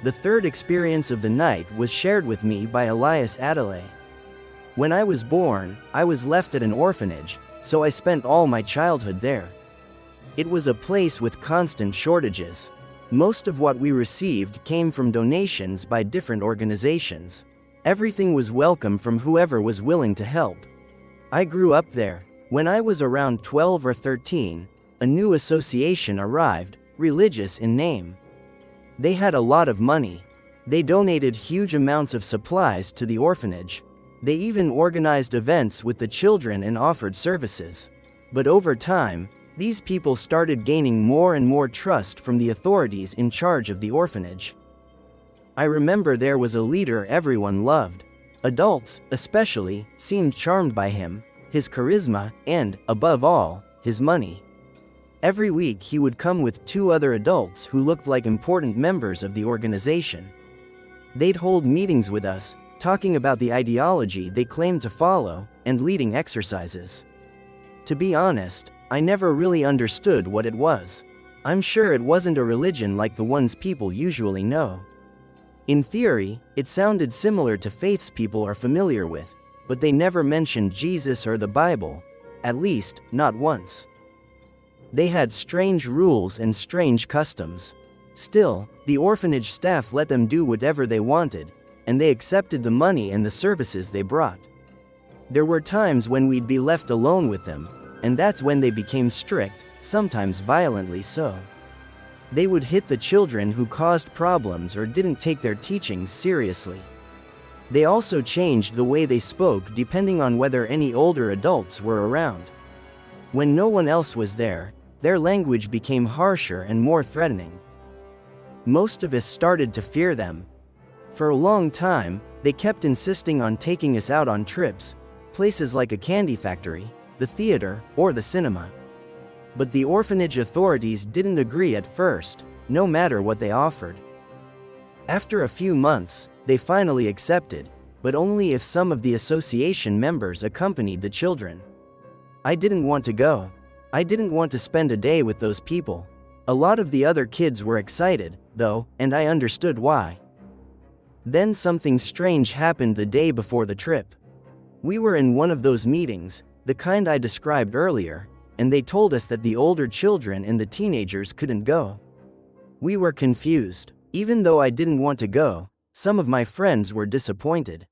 The third experience of the night was shared with me by Elías Adalay. When I was born, I was left at an orphanage, so I spent all my childhood there. It was a place with constant shortages. Most of what we received came from donations by different organizations. Everything was welcome from whoever was willing to help. I grew up there. When I was around 12 or 13, a new association arrived, religious in name. They had a lot of money. They donated huge amounts of supplies to the orphanage. They even organized events with the children and offered services. But over time, these people started gaining more and more trust from the authorities in charge of the orphanage. I remember there was a leader everyone loved. Adults, especially, seemed charmed by him, his charisma, and, above all, his money. Every week he would come with 2 other adults who looked like important members of the organization. They'd hold meetings with us, talking about the ideology they claimed to follow, and leading exercises. To be honest, I never really understood what it was. I'm sure it wasn't a religion like the ones people usually know. In theory, it sounded similar to faiths people are familiar with, but they never mentioned Jesus or the Bible, at least, not once. They had strange rules and strange customs. Still, the orphanage staff let them do whatever they wanted, and they accepted the money and the services they brought. There were times when we'd be left alone with them, and that's when they became strict, sometimes violently so. They would hit the children who caused problems or didn't take their teachings seriously. They also changed the way they spoke depending on whether any older adults were around. When no one else was there, their language became harsher and more threatening. Most of us started to fear them. For a long time, they kept insisting on taking us out on trips, places like a candy factory, the theater, or the cinema. But the orphanage authorities didn't agree at first, no matter what they offered. After a few months, they finally accepted, but only if some of the association members accompanied the children. I didn't want to go. I didn't want to spend a day with those people. A lot of the other kids were excited, though, and I understood why. Then something strange happened the day before the trip. We were in one of those meetings, the kind I described earlier, and they told us that the older children and the teenagers couldn't go. We were confused. Even though I didn't want to go, some of my friends were disappointed.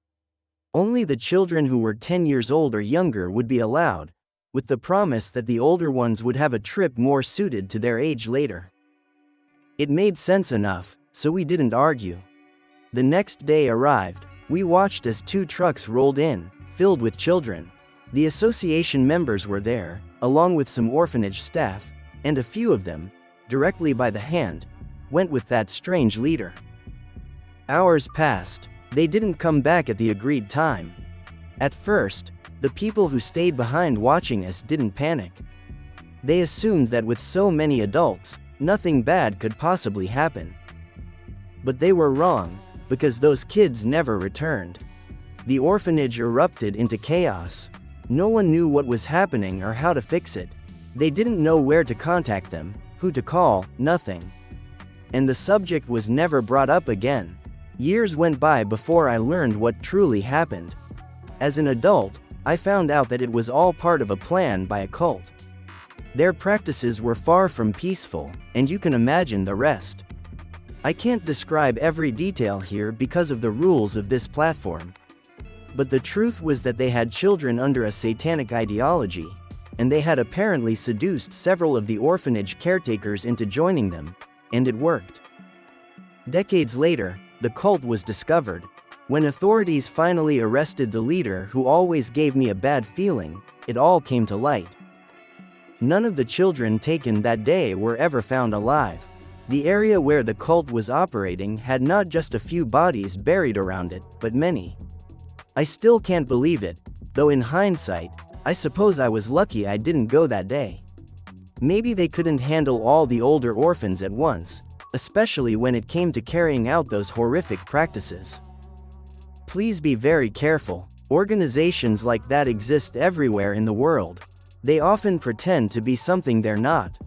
Only the children who were 10 years old or younger would be allowed, with the promise that the older ones would have a trip more suited to their age later. It made sense enough, so we didn't argue. The next day arrived. We watched as 2 trucks rolled in, filled with children. The association members were there, along with some orphanage staff, and a few of them, directly by the hand, went with that strange leader. Hours passed. They didn't come back at the agreed time. At first, the people who stayed behind watching us didn't panic. They assumed that with so many adults, nothing bad could possibly happen. But they were wrong, because those kids never returned. The orphanage erupted into chaos. No one knew what was happening or how to fix it. They didn't know where to contact them, who to call, nothing. And the subject was never brought up again. Years went by before I learned what truly happened. As an adult, I found out that it was all part of a plan by a cult. Their practices were far from peaceful, and you can imagine the rest. I can't describe every detail here because of the rules of this platform. But the truth was that they had children under a satanic ideology, and they had apparently seduced several of the orphanage caretakers into joining them, and it worked. Decades later, the cult was discovered. When authorities finally arrested the leader who always gave me a bad feeling, it all came to light. None of the children taken that day were ever found alive. The area where the cult was operating had not just a few bodies buried around it, but many. I still can't believe it, though in hindsight, I suppose I was lucky I didn't go that day. Maybe they couldn't handle all the older orphans at once, especially when it came to carrying out those horrific practices. Please be very careful. Organizations like that exist everywhere in the world. They often pretend to be something they're not.